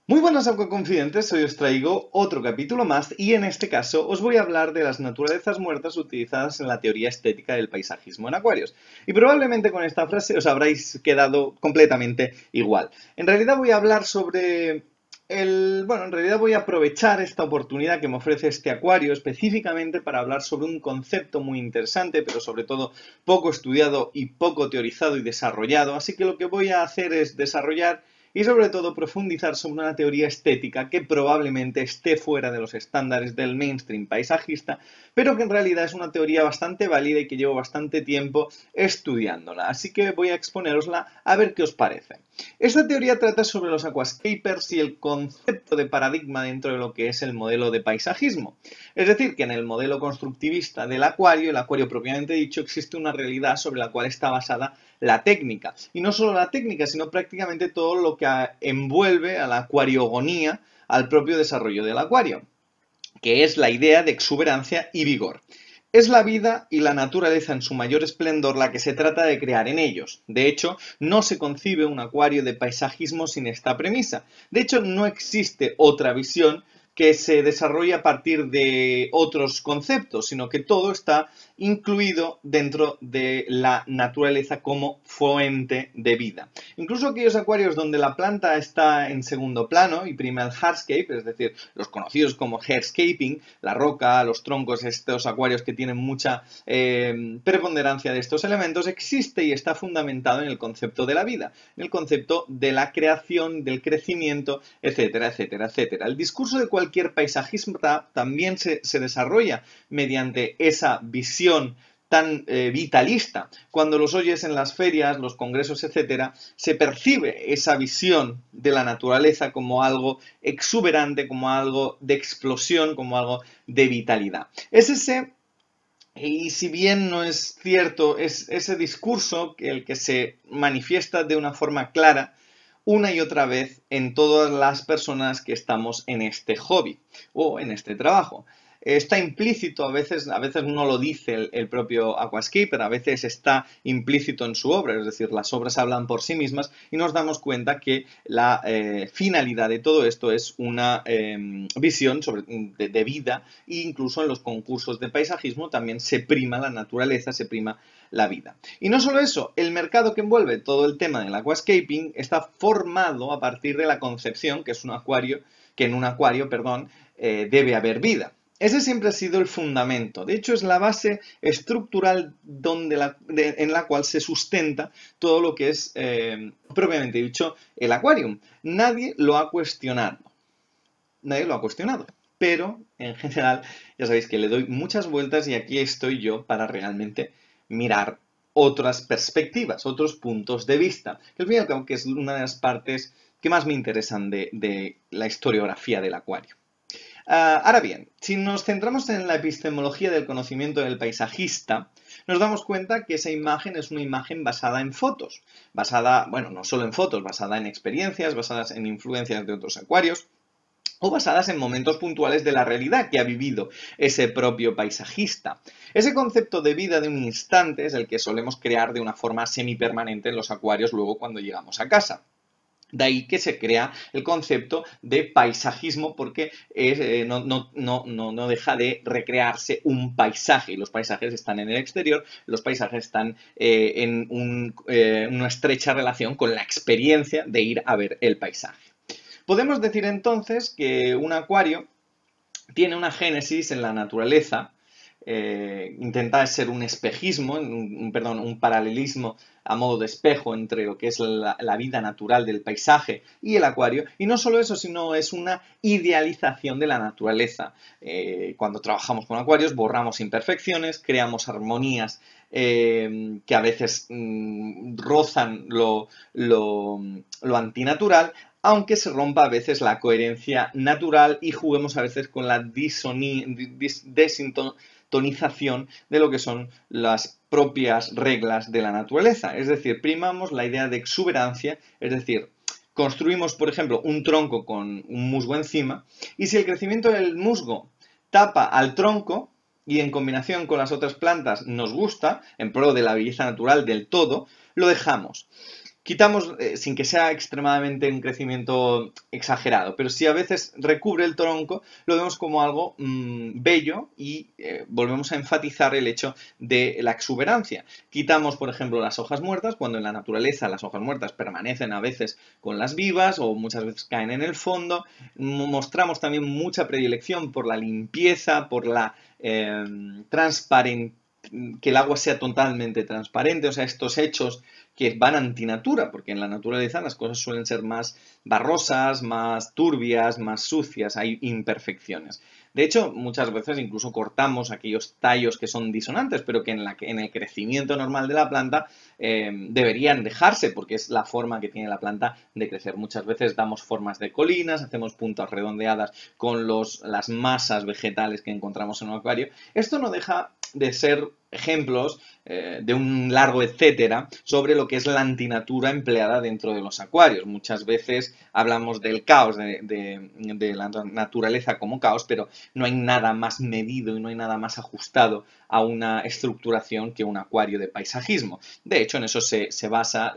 Muy buenas acuaconfidentes, hoy os traigo otro capítulo más y en este caso os voy a hablar de las naturalezas muertas utilizadas en la teoría estética del paisajismo en acuarios. Y probablemente con esta frase os habréis quedado completamente igual. En realidad voy a hablar sobre en realidad voy a aprovechar esta oportunidad que me ofrece este acuario específicamente para hablar sobre un concepto muy interesante, pero sobre todo poco estudiado y poco teorizado y desarrollado. Así que lo que voy a hacer es desarrollar y sobre todo profundizar sobre una teoría estética que probablemente esté fuera de los estándares del mainstream paisajista, pero que en realidad es una teoría bastante válida y que llevo bastante tiempo estudiándola. Así que voy a exponerosla a ver qué os parece. Esta teoría trata sobre los aquascapers y el concepto de paradigma dentro de lo que es el modelo de paisajismo. Es decir, que en el modelo constructivista del acuario, el acuario propiamente dicho, existe una realidad sobre la cual está basada la técnica. Y no solo la técnica, sino prácticamente todo lo que envuelve a la acuariogonía, al propio desarrollo del acuario, que es la idea de exuberancia y vigor. Es la vida y la naturaleza en su mayor esplendor la que se trata de crear en ellos. De hecho, no se concibe un acuario de paisajismo sin esta premisa. De hecho, no existe otra visión que se desarrolle a partir de otros conceptos, sino que todo está incluido dentro de la naturaleza como fuente de vida. Incluso aquellos acuarios donde la planta está en segundo plano y prima el hardscape, es decir, los conocidos como hairscaping, la roca, los troncos, estos acuarios que tienen mucha preponderancia de estos elementos, existe y está fundamentado en el concepto de la vida, en el concepto de la creación, del crecimiento, etcétera, etcétera, etcétera. El discurso de cualquier paisajista también se desarrolla mediante esa visión tan vitalista. Cuando los oyes en las ferias, los congresos, etcétera, se percibe esa visión de la naturaleza como algo exuberante, como algo de explosión, como algo de vitalidad. Es ese, y si bien no es cierto, es ese discurso el que se manifiesta de una forma clara una y otra vez en todas las personas que estamos en este hobby o en este trabajo. Está implícito, a veces no lo dice el propio aquascaper, a veces está implícito en su obra, es decir, las obras hablan por sí mismas y nos damos cuenta que la finalidad de todo esto es una visión de vida e incluso en los concursos de paisajismo también se prima la naturaleza, se prima la vida. Y no solo eso, el mercado que envuelve todo el tema del aquascaping está formado a partir de la concepción que es un acuario, que en un acuario, perdón, debe haber vida. Ese siempre ha sido el fundamento. De hecho, es la base estructural en la cual se sustenta todo lo que es, propiamente dicho, el aquarium. Nadie lo ha cuestionado. Nadie lo ha cuestionado. Pero, en general, ya sabéis que le doy muchas vueltas y aquí estoy yo para realmente mirar otras perspectivas, otros puntos de vista. Que al fin y al cabo que es una de las partes que más me interesan de la historiografía del acuario. Ahora bien, si nos centramos en la epistemología del conocimiento del paisajista, nos damos cuenta que esa imagen es una imagen basada en fotos, basada, bueno, no solo en fotos, basada en experiencias, basadas en influencias de otros acuarios, o basadas en momentos puntuales de la realidad que ha vivido ese propio paisajista. Ese concepto de vida de un instante es el que solemos crear de una forma semipermanente en los acuarios luego cuando llegamos a casa. De ahí que se crea el concepto de paisajismo porque no deja de recrearse un paisaje. Los paisajes están en el exterior, los paisajes están en una estrecha relación con la experiencia de ir a ver el paisaje. Podemos decir entonces que un acuario tiene una génesis en la naturaleza, intenta ser un espejismo, un paralelismo a modo de espejo entre lo que es la vida natural del paisaje y el acuario. Y no solo eso, sino es una idealización de la naturaleza. Cuando trabajamos con acuarios borramos imperfecciones, creamos armonías que a veces rozan lo antinatural, aunque se rompa a veces la coherencia natural y juguemos a veces con la desintonización de lo que son las propias reglas de la naturaleza. Es decir, primamos la idea de exuberancia, es decir, construimos, por ejemplo, un tronco con un musgo encima y si el crecimiento del musgo tapa al tronco y en combinación con las otras plantas nos gusta, en pro de la belleza natural del todo, lo dejamos. quitamos, sin que sea extremadamente un crecimiento exagerado, pero si a veces recubre el tronco, lo vemos como algo bello y volvemos a enfatizar el hecho de la exuberancia. Quitamos, por ejemplo, las hojas muertas, cuando en la naturaleza las hojas muertas permanecen a veces con las vivas o muchas veces caen en el fondo. Mostramos también mucha predilección por la limpieza, por la transparencia, que el agua sea totalmente transparente, o sea, estos hechos que van antinatura, porque en la naturaleza las cosas suelen ser más barrosas, más turbias, más sucias, hay imperfecciones. De hecho, muchas veces incluso cortamos aquellos tallos que son disonantes, pero que en el crecimiento normal de la planta deberían dejarse, porque es la forma que tiene la planta de crecer. Muchas veces damos formas de colinas, hacemos puntas redondeadas con las masas vegetales que encontramos en un acuario. Esto no deja de ser ejemplos de un largo etcétera sobre lo que es la antinatura empleada dentro de los acuarios. Muchas veces hablamos del caos, de la naturaleza como caos, pero no hay nada más medido y no hay nada más ajustado a una estructuración que un acuario de paisajismo. De hecho, en eso se basa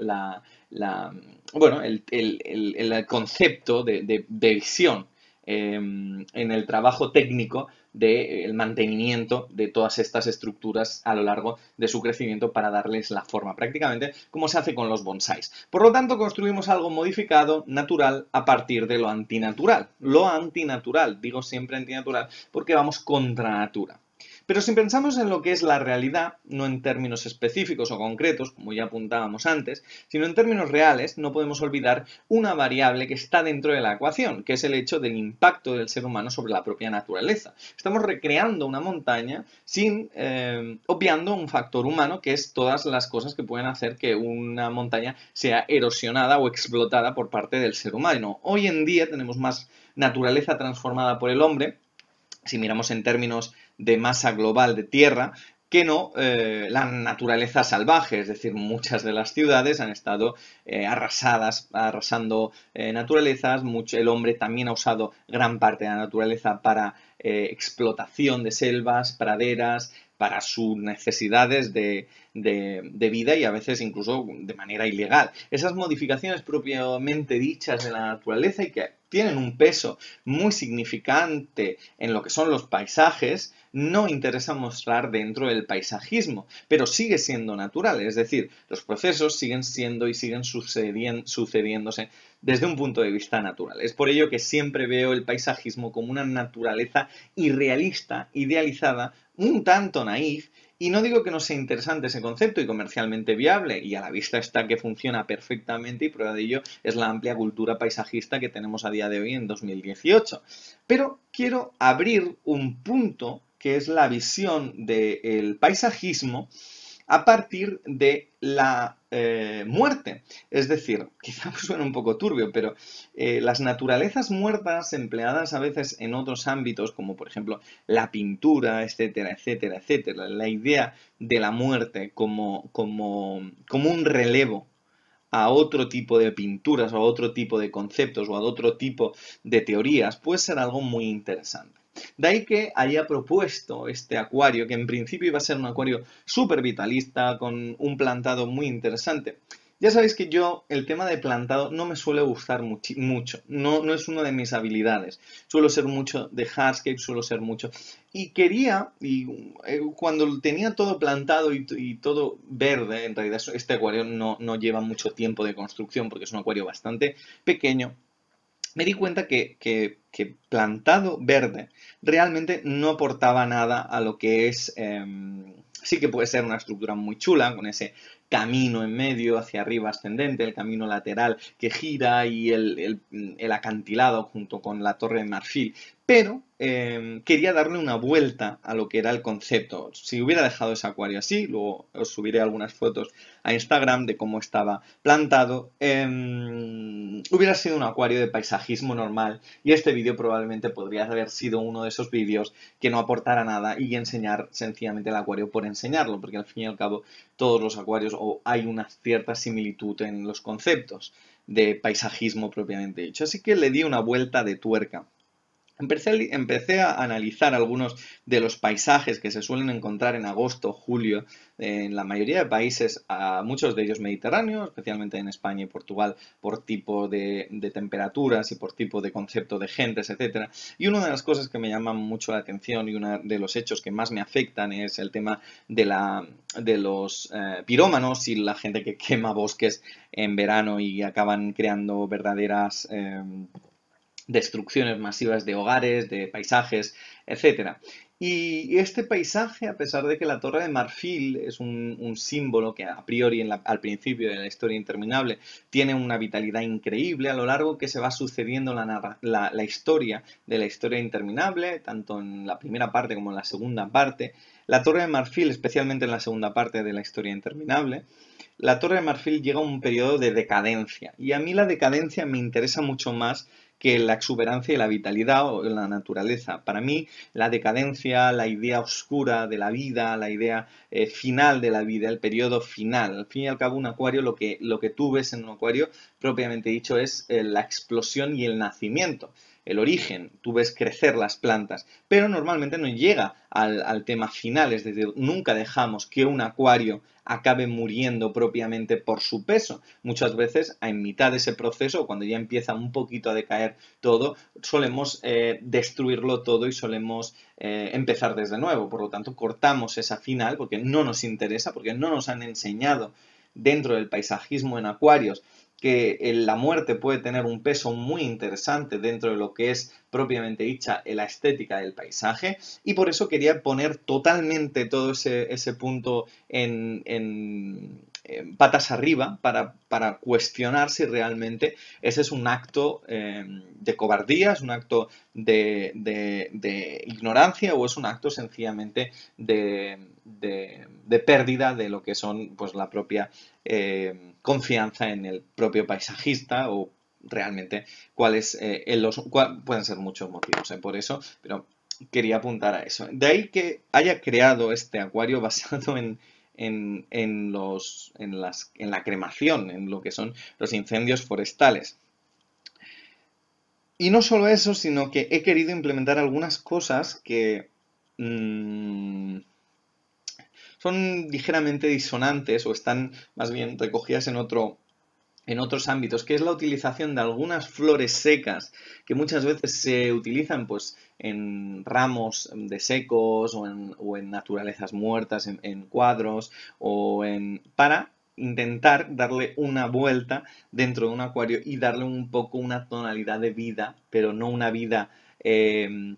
bueno, el concepto de visión en el trabajo técnico del mantenimiento de todas estas estructuras a lo largo de su crecimiento para darles la forma, prácticamente como se hace con los bonsáis. Por lo tanto, construimos algo modificado, natural, a partir de lo antinatural. Lo antinatural, digo siempre antinatural, porque vamos contra natura. Pero si pensamos en lo que es la realidad, no en términos específicos o concretos, como ya apuntábamos antes, sino en términos reales, no podemos olvidar una variable que está dentro de la ecuación, que es el hecho del impacto del ser humano sobre la propia naturaleza. Estamos recreando una montaña sin obviando un factor humano, que es todas las cosas que pueden hacer que una montaña sea erosionada o explotada por parte del ser humano. Hoy en día tenemos más naturaleza transformada por el hombre, si miramos en términos de masa global de tierra, que no la naturaleza salvaje, es decir, muchas de las ciudades han estado arrasando naturalezas, el hombre también ha usado gran parte de la naturaleza para explotación de selvas, praderas, para sus necesidades de vida y a veces incluso de manera ilegal. Esas modificaciones propiamente dichas de la naturaleza y que tienen un peso muy significante en lo que son los paisajes, no interesa mostrar dentro del paisajismo, pero sigue siendo natural, es decir, los procesos siguen siendo y siguen sucediéndose desde un punto de vista natural. Es por ello que siempre veo el paisajismo como una naturaleza irrealista, idealizada, un tanto naif, y no digo que no sea interesante ese concepto y comercialmente viable, y a la vista está que funciona perfectamente y prueba de ello es la amplia cultura paisajista que tenemos a día de hoy en 2018. Pero quiero abrir un punto que es la visión del paisajismo a partir de la muerte. Es decir, quizá suena un poco turbio, pero las naturalezas muertas empleadas a veces en otros ámbitos, como por ejemplo la pintura, etcétera, etcétera, etcétera, la idea de la muerte como un relevo a otro tipo de pinturas o a otro tipo de conceptos o a otro tipo de teorías, puede ser algo muy interesante. De ahí que haya propuesto este acuario, que en principio iba a ser un acuario súper vitalista, con un plantado muy interesante. Ya sabéis que yo, el tema de plantado no me suele gustar mucho, no es una de mis habilidades. Suelo ser mucho de hardscape, suelo ser mucho. Y quería, cuando tenía todo plantado y todo verde, en realidad este acuario no lleva mucho tiempo de construcción porque es un acuario bastante pequeño, me di cuenta que plantado verde realmente no aportaba nada a lo que es... sí que puede ser una estructura muy chula, con ese camino en medio hacia arriba ascendente, el camino lateral que gira y el acantilado junto con la torre de marfil, pero quería darle una vuelta a lo que era el concepto. Si hubiera dejado ese acuario así, luego os subiré algunas fotos a Instagram de cómo estaba plantado, hubiera sido un acuario de paisajismo normal y este vídeo probablemente podría haber sido uno de esos vídeos que no aportara nada y enseñar sencillamente el acuario por enseñarlo, porque al fin y al cabo todos los acuarios o hay una cierta similitud en los conceptos de paisajismo propiamente dicho. Así que le di una vuelta de tuerca Empecé a analizar algunos de los paisajes que se suelen encontrar en agosto, julio, en la mayoría de países, a muchos de ellos mediterráneos, especialmente en España y Portugal, por tipo de temperaturas y por tipo de concepto de gentes, etcétera. Y una de las cosas que me llaman mucho la atención y uno de los hechos que más me afectan es el tema de los pirómanos y la gente que quema bosques en verano y acaban creando verdaderas destrucciones masivas de hogares, de paisajes, etcétera. Y este paisaje, a pesar de que la Torre de Marfil es un símbolo que a priori al principio de la historia interminable tiene una vitalidad increíble a lo largo que se va sucediendo la historia de la historia interminable, tanto en la primera parte como en la segunda parte, la Torre de Marfil, especialmente en la segunda parte de la historia interminable, la Torre de Marfil llega a un periodo de decadencia. Y a mí la decadencia me interesa mucho más que la exuberancia y la vitalidad o la naturaleza. Para mí, la decadencia, la idea oscura de la vida, la idea final de la vida, el periodo final. Al fin y al cabo, un acuario, lo que tú ves en un acuario, propiamente dicho, es la explosión y el nacimiento. El origen, tú ves crecer las plantas, pero normalmente no llega al tema final, es decir, nunca dejamos que un acuario acabe muriendo propiamente por su peso. Muchas veces, en mitad de ese proceso, cuando ya empieza un poquito a decaer todo, solemos destruirlo todo y solemos empezar desde nuevo. Por lo tanto, cortamos esa final porque no nos interesa, porque no nos han enseñado dentro del paisajismo en acuarios que la muerte puede tener un peso muy interesante dentro de lo que es propiamente dicha la estética del paisaje, y por eso quería poner totalmente todo ese punto en patas arriba para cuestionar si realmente ese es un acto de cobardía, es un acto de ignorancia o es un acto sencillamente de pérdida de lo que son pues la propia confianza en el propio paisajista o realmente pueden ser muchos motivos por eso, pero quería apuntar a eso. De ahí que haya creado este acuario basado en la cremación, en lo que son los incendios forestales. Y no solo eso, sino que he querido implementar algunas cosas que son ligeramente disonantes o están más bien recogidas en otros ámbitos, que es la utilización de algunas flores secas que muchas veces se utilizan pues en ramos de secos o en naturalezas muertas, en cuadros para intentar darle una vuelta dentro de un acuario y darle un poco una tonalidad de vida, pero no una vida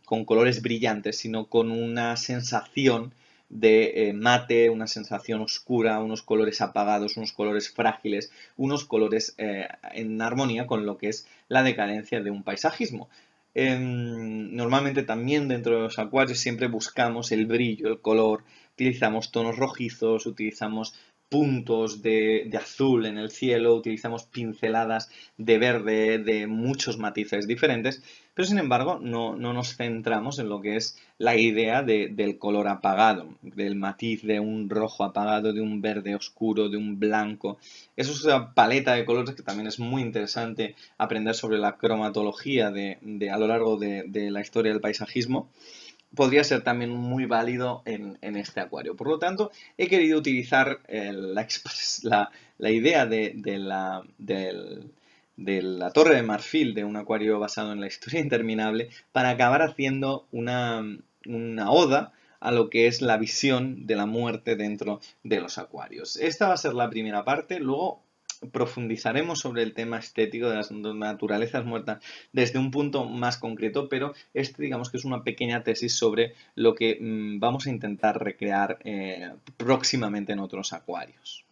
con colores brillantes, sino con una sensación de mate, una sensación oscura, unos colores apagados, unos colores frágiles, unos colores en armonía con lo que es la decadencia de un paisajismo. Normalmente también dentro de los acuarios siempre buscamos el brillo, el color, utilizamos tonos rojizos, utilizamos puntos de azul en el cielo, utilizamos pinceladas de verde, de muchos matices diferentes, pero sin embargo no nos centramos en lo que es la idea del color apagado, del matiz de un rojo apagado, de un verde oscuro, de un blanco. Eso es una paleta de colores que también es muy interesante aprender sobre la cromatología a lo largo de la historia del paisajismo. Podría ser también muy válido en este acuario. Por lo tanto, he querido utilizar la idea de la torre de marfil de un acuario basado en la historia interminable para acabar haciendo una oda a lo que es la visión de la muerte dentro de los acuarios. Esta va a ser la primera parte, luego profundizaremos sobre el tema estético de las naturalezas muertas desde un punto más concreto, pero este digamos que es una pequeña tesis sobre lo que vamos a intentar recrear próximamente en otros acuarios.